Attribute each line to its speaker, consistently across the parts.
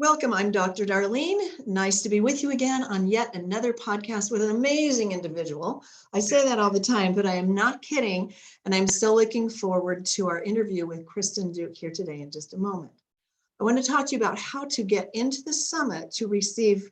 Speaker 1: Welcome, I'm Dr. Darlene. Nice to be with you again on yet another podcast with an amazing individual. I say that all the time, but I am not kidding. And I'm still looking forward to our interview with Kristen Duke here today in just a moment. I want to talk to you about how to get into the summit to receive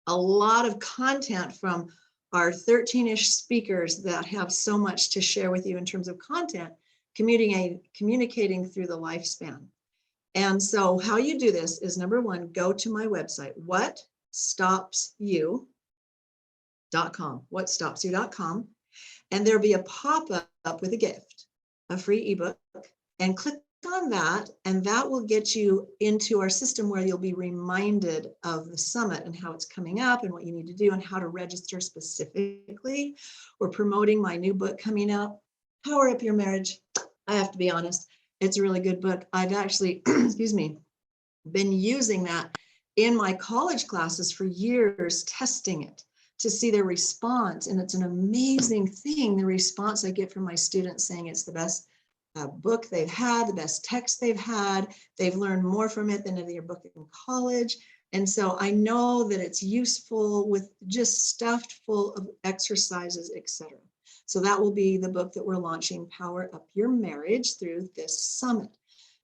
Speaker 1: a lot of content from our 13-ish speakers that have so much to share with you in terms of content, communicating through the lifespan. And so how you do this is, number one, go to my website, whatstopsyou.com, and there'll be a pop-up with a gift, a free ebook, and click on that, and that will get you into our system where you'll be reminded of the summit and how it's coming up and what you need to do and how to register specifically. We're promoting my new book coming out, Power Up Your Marriage. I have to be honest. It's a really good book. I've actually, been using that in my college classes for years, testing it to see their response. And it's an amazing thing, the response I get from my students saying it's the best book they've had, the best text they've had. They've learned more from it than any other book in college. And so I know that it's useful with just stuffed full of exercises, etc. So that will be the book that we're launching, Power Up Your Marriage, through this summit.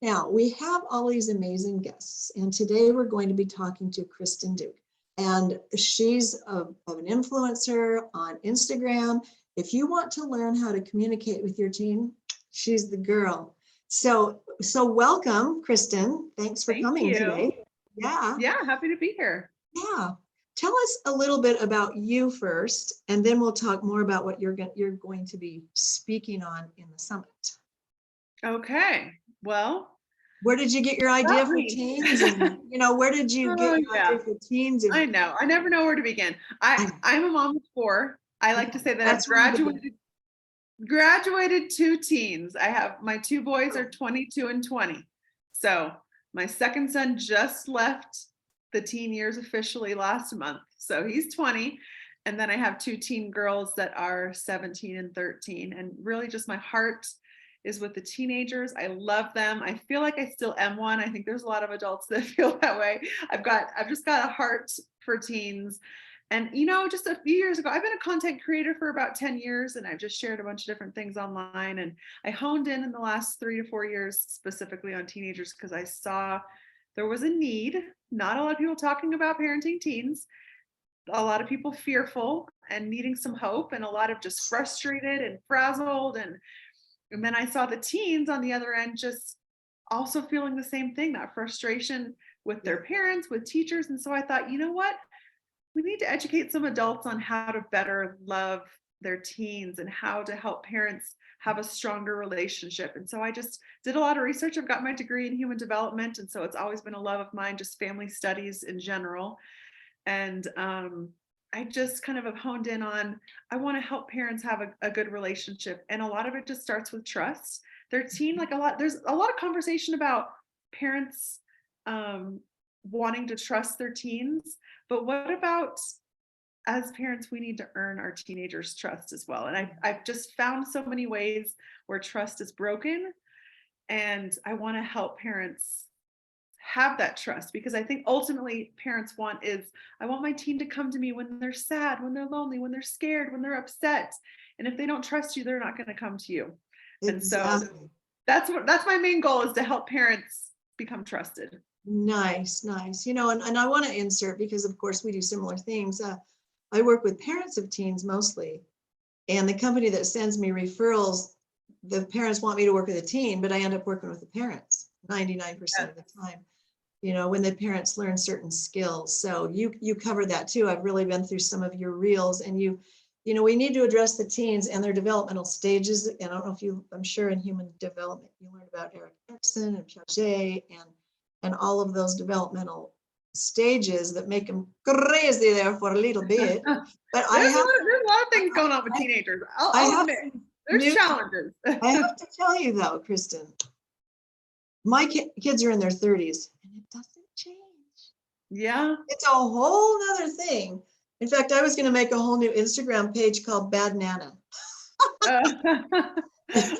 Speaker 1: Now, we have all these amazing guests, and today we're going to be talking to Kristen Duke. And she's an influencer on Instagram. If you want to learn how to communicate with your teen, she's the girl. So welcome, Kristen. Thanks for coming today.
Speaker 2: Yeah, happy to be here.
Speaker 1: Yeah. Tell us a little bit about you first, and then we'll talk more about what you're going to be speaking on in the summit.
Speaker 2: Okay. Well,
Speaker 1: where did you get your idea for teens? And, where did you get your idea for teens?
Speaker 2: I know. I never know where to begin. I'm a mom of 4. I like to say that I've graduated 2 teens. I have my 2 boys are 22 and 20. So my second son just left the teen years officially last month. So he's 20. And then I have 2 teen girls that are 17 and 13. And really just my heart is with the teenagers. I love them. I feel like I still am one. I think there's a lot of adults that feel that way. I've just got a heart for teens. And, just a few years ago, I've been a content creator for about 10 years, and I've just shared a bunch of different things online. And I honed in the last 3 to 4 years specifically on teenagers because I saw there was a need. Not a lot of people talking about parenting teens, a lot of people fearful and needing some hope, and a lot of just frustrated and frazzled. And then I saw the teens on the other end just also feeling the same thing, that frustration with their parents, with teachers. And so I thought, you know what? We need to educate some adults on how to better love their teens and how to help parents have a stronger relationship. And so I just did a lot of research. I've got my degree in human development. And so it's always been a love of mine, just family studies in general. And I just kind of have honed in on, I want to help parents have a good relationship. And a lot of it just starts with trust. Their teen, there's a lot of conversation about parents wanting to trust their teens. But what about, as parents, we need to earn our teenagers' trust as well. And I've just found so many ways where trust is broken. And I want to help parents have that trust, because I think ultimately parents I want my teen to come to me when they're sad, when they're lonely, when they're scared, when they're upset. And if they don't trust you, they're not going to come to you. Exactly. And so that's my main goal, is to help parents become trusted.
Speaker 1: Nice. And I want to insert, because of course we do similar things. I work with parents of teens mostly, and the company that sends me referrals, the parents want me to work with a teen, but I end up working with the parents 99% of the time, when the parents learn certain skills. So you cover that too. I've really been through some of your reels, and we need to address the teens and their developmental stages. And I don't know I'm sure in human development, you learned about Eric Erickson and Piaget and all of those developmental stages that make them crazy there for a little bit. But
Speaker 2: there's a lot of things going on with teenagers. I'll admit, there's challenges.
Speaker 1: I have to tell you though, Kristen, my kids are in their 30s, and it doesn't change.
Speaker 2: Yeah.
Speaker 1: It's a whole nother thing. In fact, I was going to make a whole new Instagram page called Bad Nana.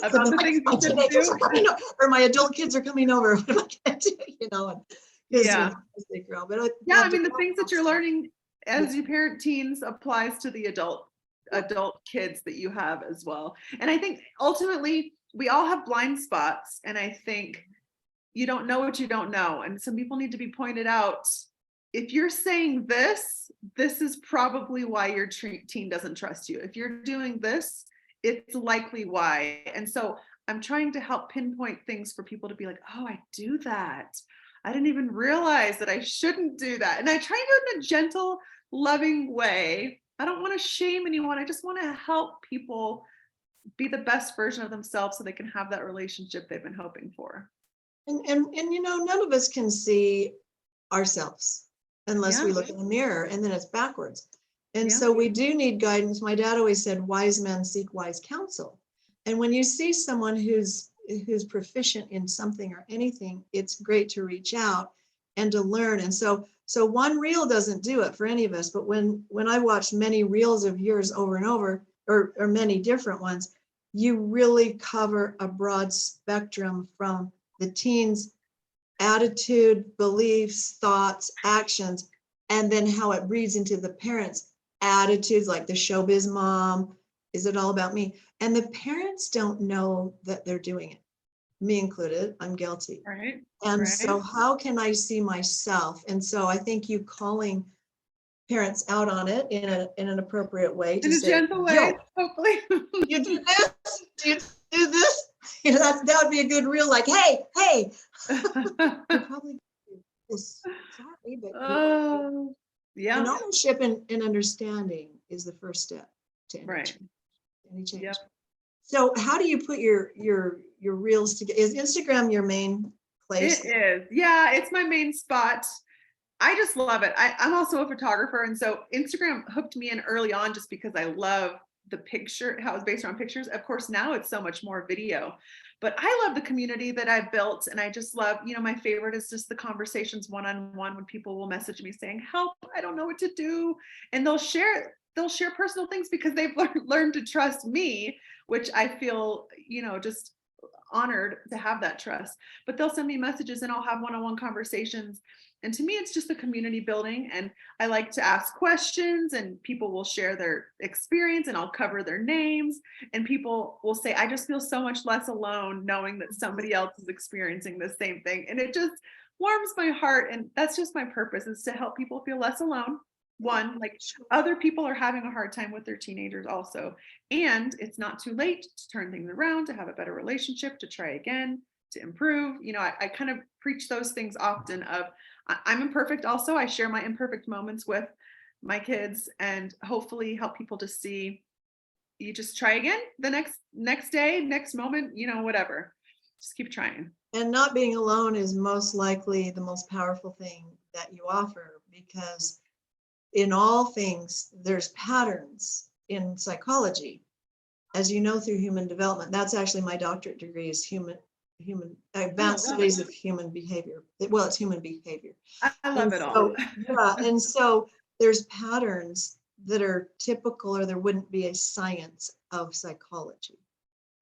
Speaker 1: About the things my teenagers are coming over, or my adult kids are coming over. What am I going to do?
Speaker 2: Yeah.
Speaker 1: as they grow. But
Speaker 2: Yeah, I mean, the things that you're learning as you parent teens applies to the adult kids that you have as well. And I think ultimately we all have blind spots, and I think you don't know what you don't know, and some people need to be pointed out. If you're saying this is probably why your teen doesn't trust you. If you're doing this, it's likely why. And so I'm trying to help pinpoint things for people to be like, oh, I do that. I didn't even realize that I shouldn't do that. And I try to do it in a gentle, loving way. I don't want to shame anyone. I just want to help people be the best version of themselves so they can have that relationship they've been hoping for.
Speaker 1: And none of us can see ourselves unless we
Speaker 2: Yeah.
Speaker 1: look in the mirror, and then it's backwards. And
Speaker 2: Yeah.
Speaker 1: so we do need guidance. My dad always said, wise men seek wise counsel. And when you see someone who's proficient in something or anything, it's great to reach out and to learn. And so one reel doesn't do it for any of us. But when I watch many reels of yours over and over, or many different ones, you really cover a broad spectrum from the teens' attitude, beliefs, thoughts, actions, and then how it breeds into the parents' attitudes, like the showbiz mom. Is it all about me? And the parents don't know that they're doing it, me included. I'm guilty.
Speaker 2: Right.
Speaker 1: And
Speaker 2: Right.
Speaker 1: so how can I see myself? And so I think you calling parents out on it in an appropriate way to
Speaker 2: In a
Speaker 1: say,
Speaker 2: gentle way,
Speaker 1: yo,
Speaker 2: hopefully.
Speaker 1: you do this? Do you do this? That would be a good reel, like, hey, you probably do this. Sorry, but
Speaker 2: Oh, yeah.
Speaker 1: and ownership and understanding is the first step to
Speaker 2: Right.
Speaker 1: any change.
Speaker 2: Yep.
Speaker 1: So how do you put your reels together? Is Instagram your main place?
Speaker 2: It is. Yeah, it's my main spot. I just love it. I'm also a photographer. And so Instagram hooked me in early on just because I love the picture, how it's based on pictures. Of course, now it's so much more video, but I love the community that I've built. And I just love, my favorite is just the conversations one-on-one when people will message me saying, help, I don't know what to do. And they'll share personal things because they've learned to trust me, which I feel, just honored to have that trust. But they'll send me messages and I'll have one-on-one conversations. And to me, it's just a community building. And I like to ask questions, and people will share their experience, and I'll cover their names. And people will say, I just feel so much less alone knowing that somebody else is experiencing the same thing. And it just warms my heart. And that's just my purpose, is to help people feel less alone. One, like other people are having a hard time with their teenagers also. And it's not too late to turn things around, to have a better relationship, to try again, to improve. I kind of preach those things often of, I'm imperfect also. I share my imperfect moments with my kids, and hopefully help people to see, you just try again the next day, next moment, whatever. Just keep trying.
Speaker 1: And not being alone is most likely the most powerful thing that you offer, because in all things, there's patterns in psychology, as you know, through human development. That's actually my doctorate degree, is advanced studies of human behavior. Well, it's human behavior.
Speaker 2: I love it all.
Speaker 1: Yeah, and so there's patterns that are typical, or there wouldn't be a science of psychology.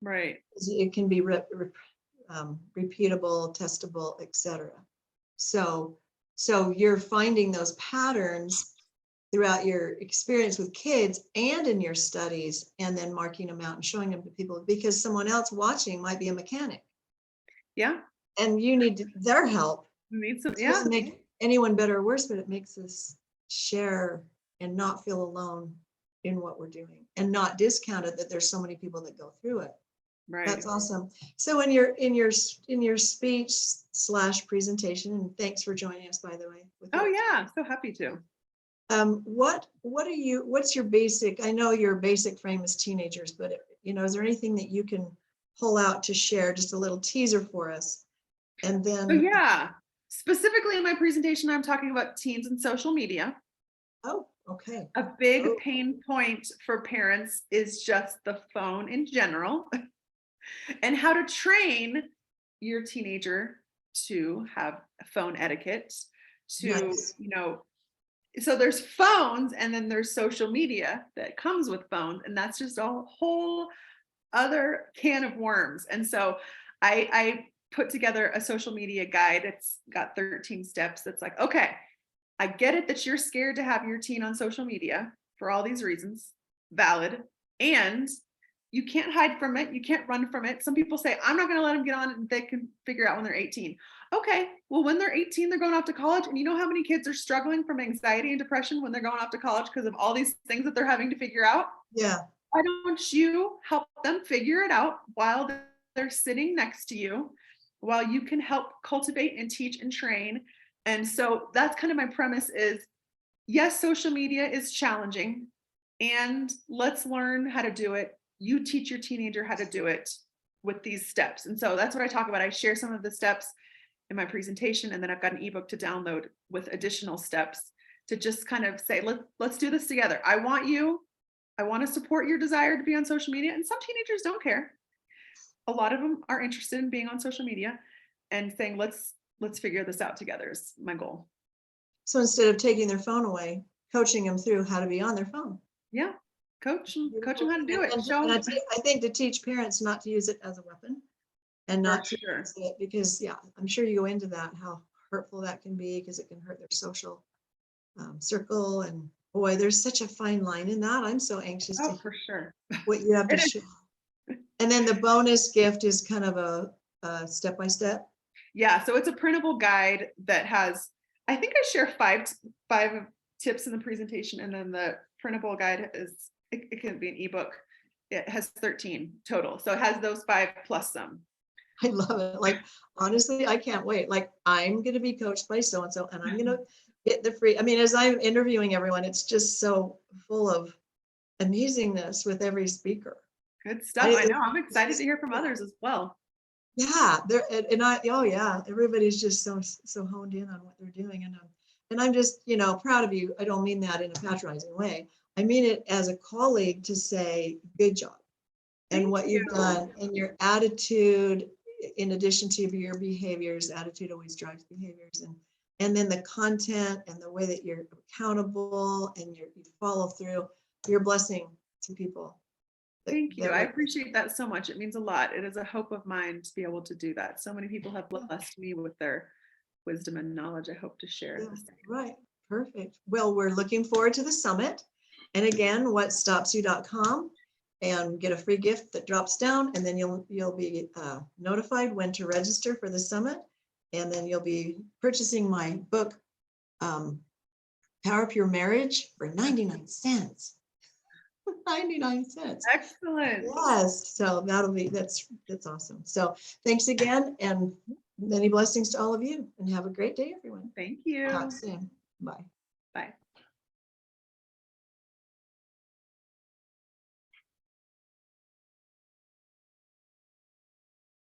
Speaker 2: Right.
Speaker 1: It can be repeatable, testable, etc. So you're finding those patterns throughout your experience with kids and in your studies, and then marking them out and showing them to people, because someone else watching might be a mechanic.
Speaker 2: Yeah.
Speaker 1: And you need their help.
Speaker 2: Need some,
Speaker 1: It doesn't make anyone better or worse, but it makes us share and not feel alone in what we're doing, and not discounted that there's so many people that go through it.
Speaker 2: Right.
Speaker 1: That's awesome. So in your speech / presentation, and thanks for joining us, by the way.
Speaker 2: Oh yeah, so happy to.
Speaker 1: What's your basic, I know your basic frame is teenagers, but is there anything that you can pull out to share, just a little teaser for us? And then,
Speaker 2: So yeah, specifically in my presentation, I'm talking about teens and social media.
Speaker 1: oh, okay.
Speaker 2: A big pain point for parents is just the phone in general, and how to train your teenager to have phone etiquette, to,
Speaker 1: Yes.
Speaker 2: So there's phones, and then there's social media that comes with phones, and that's just a whole other can of worms. And so I put together a social media guide. It's got 13 steps. It's like, okay, I get it that you're scared to have your teen on social media for all these reasons, valid. And you can't hide from it. You can't run from it. Some people say, I'm not going to let them get on and they can figure out when they're 18. Okay, well, when they're 18, they're going off to college. And you know how many kids are struggling from anxiety and depression when they're going off to college because of all these things that they're having to figure out?
Speaker 1: Yeah.
Speaker 2: Why don't you help them figure it out while they're sitting next to you, while you can help cultivate and teach and train? And so that's kind of my premise is, yes, social media is challenging, and let's learn how to do it. You teach your teenager how to do it with these steps. And so that's what I talk about. I share some of the steps in my presentation, and then I've got an ebook to download with additional steps to just kind of say, let's do this together. I want to support your desire to be on social media. And some teenagers don't care. A lot of them are interested in being on social media and saying, let's figure this out together is my goal.
Speaker 1: So instead of taking their phone away, coaching them through how to be on their phone.
Speaker 2: Yeah. Coach them how to do it.
Speaker 1: And I think to teach parents not to use it as a weapon and not to use it, because I'm sure you go into that, how hurtful that can be, because it can hurt their social circle. And boy, there's such a fine line in that. I'm so anxious to
Speaker 2: hear
Speaker 1: what you have to share. And then the bonus gift is kind of a step-by-step.
Speaker 2: Yeah, so it's a printable guide that has, I think I share five tips in the presentation, and then the printable guide is, it can be an ebook. It has 13 total. So it has those 5 plus some.
Speaker 1: I love it. Like, honestly, I can't wait. Like, I'm going to be coached by so-and-so, and I'm going to get the free. I mean, as I'm interviewing everyone, it's just so full of amazingness with every speaker.
Speaker 2: Good stuff. I know. I'm excited to hear from others as well.
Speaker 1: Yeah, everybody's just so honed in on what they're doing, and I'm just, proud of you. I don't mean that in a patronizing way. I mean it as a colleague to say, good job, and what you've done, and your attitude, in addition to your behaviors. Attitude always drives behaviors, and then the content and the way that you're accountable and you follow through. You're a blessing to people.
Speaker 2: Thank you. I appreciate that so much. It means a lot. It is a hope of mine to be able to do that. So many people have blessed me with their wisdom and knowledge. I hope to share.
Speaker 1: Right. Perfect. Well, we're looking forward to the summit. And again, whatstopsyou.com, and get a free gift that drops down, and then you'll be notified when to register for the summit. And then you'll be purchasing my book, Power Up Your Marriage, for 99 cents. 99 cents.
Speaker 2: Excellent.
Speaker 1: Yes. So that's awesome. So thanks again, and many blessings to all of you, and have a great day, everyone.
Speaker 2: Thank you.
Speaker 1: Talk soon. Bye.
Speaker 2: Bye.